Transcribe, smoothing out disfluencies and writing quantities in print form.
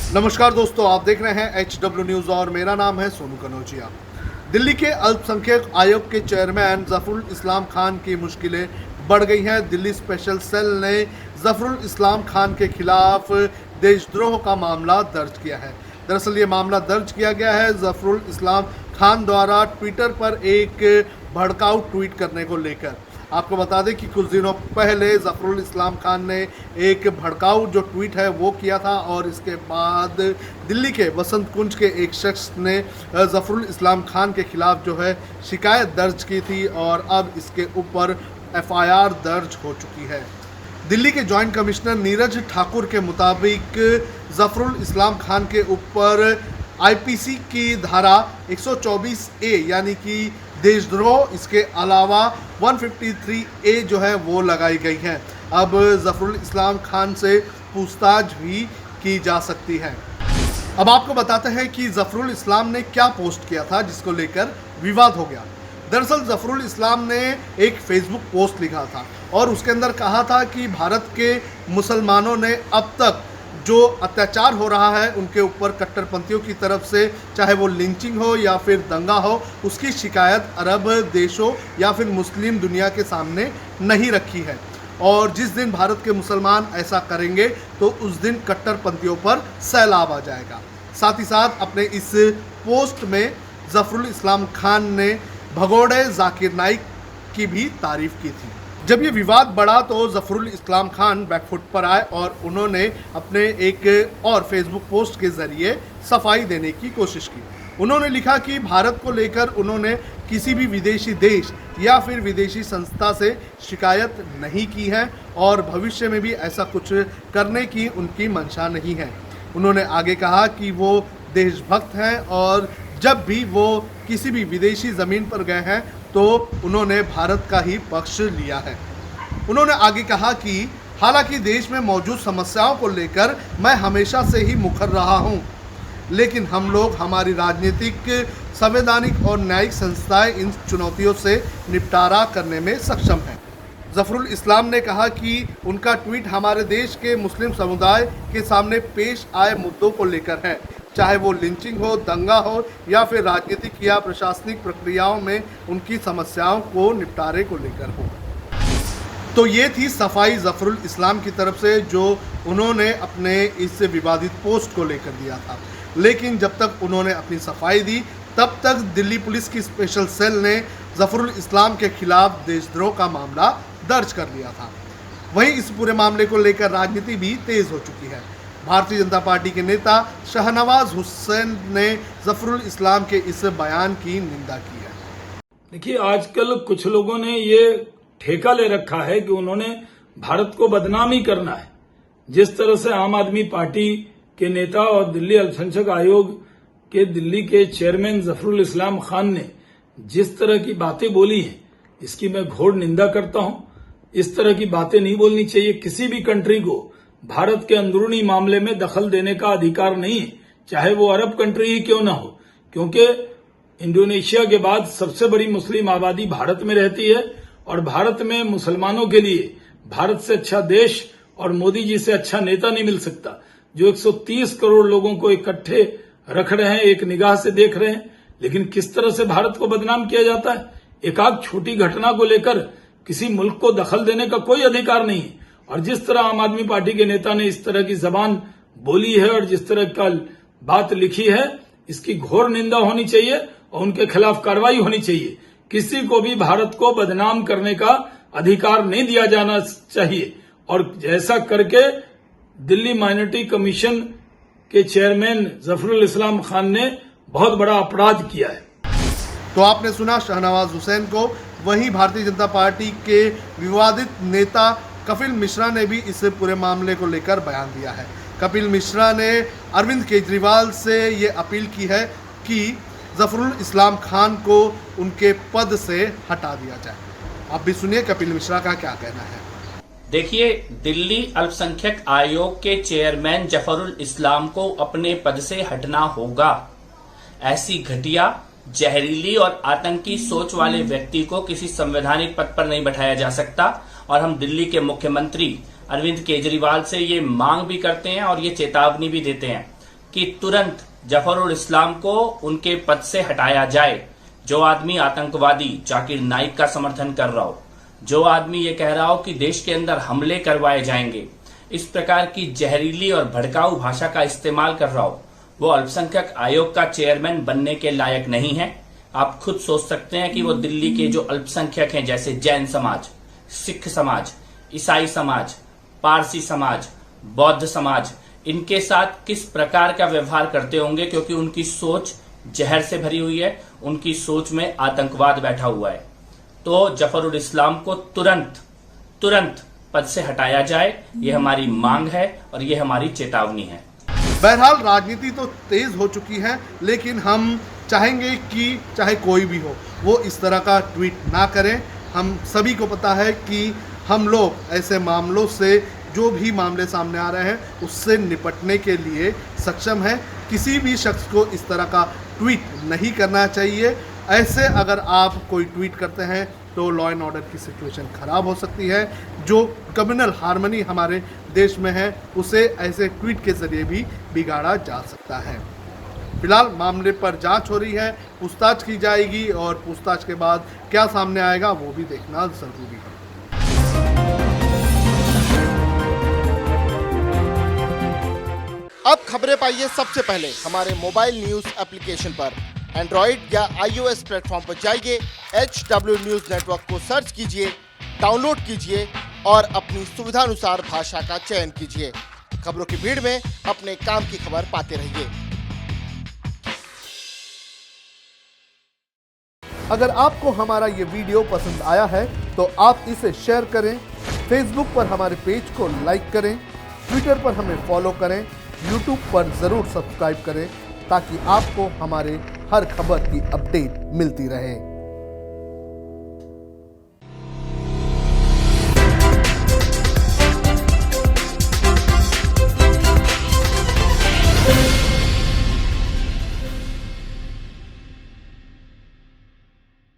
नमस्कार दोस्तों, आप देख रहे हैं HW न्यूज़ और मेरा नाम है सोनू कनौजिया। दिल्ली के अल्पसंख्यक आयोग के चेयरमैन जफरुल इस्लाम खान की मुश्किलें बढ़ गई हैं। दिल्ली स्पेशल सेल ने जफरुल इस्लाम खान के खिलाफ देशद्रोह का मामला दर्ज किया है। दरअसल ये मामला दर्ज किया गया है जफरुल इस्लाम खान द्वारा ट्विटर पर एक भड़काऊ ट्वीट करने को लेकर। आपको बता दें कि कुछ दिनों पहले जफरुल इस्लाम खान ने एक भड़काऊ जो ट्वीट है वो किया था और इसके बाद दिल्ली के वसंत कुंज के एक शख्स ने जफरुल इस्लाम खान के खिलाफ जो है शिकायत दर्ज की थी और अब इसके ऊपर FIR दर्ज हो चुकी है। दिल्ली के जॉइंट कमिश्नर नीरज ठाकुर के मुताबिक जफरुल इस्लाम खान के ऊपर IPC की धारा 124A यानी कि देशद्रोह, इसके अलावा 153A जो है वो लगाई गई है। अब जफरुल इस्लाम खान से पूछताछ भी की जा सकती है। अब आपको बताते हैं कि जफरुल इस्लाम ने क्या पोस्ट किया था जिसको लेकर विवाद हो गया। दरअसल जफरुल इस्लाम ने एक फेसबुक पोस्ट लिखा था और उसके अंदर कहा था कि भारत के मुसलमानों ने अब तक जो अत्याचार हो रहा है उनके ऊपर कट्टरपंथियों की तरफ से, चाहे वो लिंचिंग हो या फिर दंगा हो, उसकी शिकायत अरब देशों या फिर मुस्लिम दुनिया के सामने नहीं रखी है। और जिस दिन भारत के मुसलमान ऐसा करेंगे तो उस दिन कट्टरपंथियों पर सैलाब आ जाएगा। साथ ही साथ अपने इस पोस्ट में जफरुल इस्लाम खान ने भगोड़े जाकिर नाइक की भी तारीफ की थी। जब ये विवाद बढ़ा तो जफरुल इस्लाम खान बैकफुट पर आए और उन्होंने अपने एक और फेसबुक पोस्ट के ज़रिए सफाई देने की कोशिश की। उन्होंने लिखा कि भारत को लेकर उन्होंने किसी भी विदेशी देश या फिर विदेशी संस्था से शिकायत नहीं की है और भविष्य में भी ऐसा कुछ करने की उनकी मंशा नहीं है। उन्होंने आगे कहा कि वो देशभक्त हैं और जब भी वो किसी भी विदेशी ज़मीन पर गए हैं तो उन्होंने भारत का ही पक्ष लिया है। उन्होंने आगे कहा कि हालांकि देश में मौजूद समस्याओं को लेकर मैं हमेशा से ही मुखर रहा हूं, लेकिन हम लोग, हमारी राजनीतिक, संवैधानिक और न्यायिक संस्थाएं इन चुनौतियों से निपटारा करने में सक्षम हैं। जफरुल इस्लाम ने कहा कि उनका ट्वीट हमारे देश के मुस्लिम समुदाय के सामने पेश आए मुद्दों को लेकर है, चाहे वो लिंचिंग हो, दंगा हो या फिर राजनीतिक या प्रशासनिक प्रक्रियाओं में उनकी समस्याओं को निपटारे को लेकर हो। तो ये थी सफाई जफरुल इस्लाम की तरफ से जो उन्होंने अपने इस विवादित पोस्ट को लेकर दिया था। लेकिन जब तक उन्होंने अपनी सफाई दी तब तक दिल्ली पुलिस की स्पेशल सेल ने जफरुल इस्लाम के खिलाफ देशद्रोह का मामला दर्ज कर लिया था। वहीं इस पूरे मामले को लेकर राजनीति भी तेज हो चुकी है। भारतीय जनता पार्टी के नेता शाहनवाज हुसैन ने जफरुल इस्लाम के इस बयान की निंदा की है। देखिए, आजकल कुछ लोगों ने ये ठेका ले रखा है कि उन्होंने भारत को बदनाम ही करना है। जिस तरह से आम आदमी पार्टी के नेता और दिल्ली अल्पसंख्यक आयोग के दिल्ली के चेयरमैन जफरुल इस्लाम खान ने जिस तरह की बातें बोली हैं, इसकी मैं घोर निंदा करता हूं। इस तरह की बातें नहीं बोलनी चाहिए। किसी भी कंट्री को भारत के अंदरूनी मामले में दखल देने का अधिकार नहीं है, चाहे वो अरब कंट्री ही क्यों ना हो, क्योंकि इंडोनेशिया के बाद सबसे बड़ी मुस्लिम आबादी भारत में रहती है और भारत में मुसलमानों के लिए भारत से अच्छा देश और मोदी जी से अच्छा नेता नहीं मिल सकता, जो 130 करोड़ लोगों को इकट्ठे रख रहे हैं, एक निगाह से देख रहे हैं। लेकिन किस तरह से भारत को बदनाम किया जाता है। एक आध छोटी घटना को लेकर किसी मुल्क को दखल देने का कोई अधिकार नहीं है। और जिस तरह आम आदमी पार्टी के नेता ने इस तरह की जबान बोली है और जिस तरह का बात लिखी है, इसकी घोर निंदा होनी चाहिए और उनके खिलाफ कार्रवाई होनी चाहिए। किसी को भी भारत को बदनाम करने का अधिकार नहीं दिया जाना चाहिए। और जैसा करके दिल्ली माइनॉरिटी कमीशन के चेयरमैन जफरुल इस्लाम खान ने बहुत बड़ा अपराध किया है। तो आपने सुना शाहनवाज हुसैन को। वहीं भारतीय जनता पार्टी के विवादित नेता कपिल मिश्रा ने भी इस पूरे मामले को लेकर बयान दिया है। कपिल मिश्रा ने अरविंद केजरीवाल से ये अपील की है कि जफरुल इस्लाम खान को उनके पद से हटा दिया जाए। आप भी सुनिए कपिल मिश्रा का क्या कहना है। देखिए, दिल्ली अल्पसंख्यक आयोग के चेयरमैन जफरुल इस्लाम को अपने पद से हटना होगा। ऐसी घटिया, जहरीली और आतंकी सोच वाले व्यक्ति को किसी संवैधानिक पद पर नहीं बैठाया जा सकता। और हम दिल्ली के मुख्यमंत्री अरविंद केजरीवाल से ये मांग भी करते हैं और ये चेतावनी भी देते हैं कि तुरंत जफरुल इस्लाम को उनके पद से हटाया जाए। जो आदमी आतंकवादी जाकिर नाइक का समर्थन कर रहा हो, जो आदमी ये कह रहा हो कि देश के अंदर हमले करवाए जाएंगे, इस प्रकार की जहरीली और भड़काऊ भाषा का इस्तेमाल कर रहा हो, वो अल्पसंख्यक आयोग का चेयरमैन बनने के लायक नहीं है। आप खुद सोच सकते हैं कि वो दिल्ली के जो अल्पसंख्यक हैं, जैसे जैन समाज, सिख समाज, ईसाई समाज, पारसी समाज, बौद्ध समाज, इनके साथ किस प्रकार का व्यवहार करते होंगे, क्योंकि उनकी सोच जहर से भरी हुई है, उनकी सोच में आतंकवाद बैठा हुआ है। तो जफरुल इस्लाम को तुरंत पद से हटाया जाए, ये हमारी मांग है और ये हमारी चेतावनी है। बहरहाल राजनीति तो तेज हो चुकी है, लेकिन हम चाहेंगे कि चाहे कोई भी हो वो इस तरह का ट्वीट ना करें। हम सभी को पता है कि हम लोग ऐसे मामलों से, जो भी मामले सामने आ रहे हैं, उससे निपटने के लिए सक्षम है। किसी भी शख्स को इस तरह का ट्वीट नहीं करना चाहिए। ऐसे अगर आप कोई ट्वीट करते हैं तो लॉ एंड ऑर्डर की सिचुएशन खराब हो सकती है। जो कम्युनल हार्मनी हमारे देश में है, उसे ऐसे ट्वीट के जरिए भी बिगाड़ा जा सकता है। फिलहाल मामले पर जांच हो रही है, पूछताछ की जाएगी और पूछताछ के बाद क्या सामने आएगा वो भी देखना जरूरी है। अब खबरें पाइए सबसे पहले हमारे मोबाइल न्यूज एप्लीकेशन पर। एंड्रॉइड या iOS प्लेटफॉर्म पर जाइए, HW न्यूज नेटवर्क को सर्च कीजिए, डाउनलोड कीजिए और अपनी सुविधानुसार भाषा का चयन कीजिए। खबरों की भीड़ में अपने काम की खबर पाते रहिए। अगर आपको हमारा ये वीडियो पसंद आया है तो आप इसे शेयर करें, फेसबुक पर हमारे पेज को लाइक करें, ट्विटर पर हमें फॉलो करें, यूट्यूब पर ज़रूर सब्सक्राइब करें ताकि आपको हमारे हर खबर की अपडेट मिलती रहे।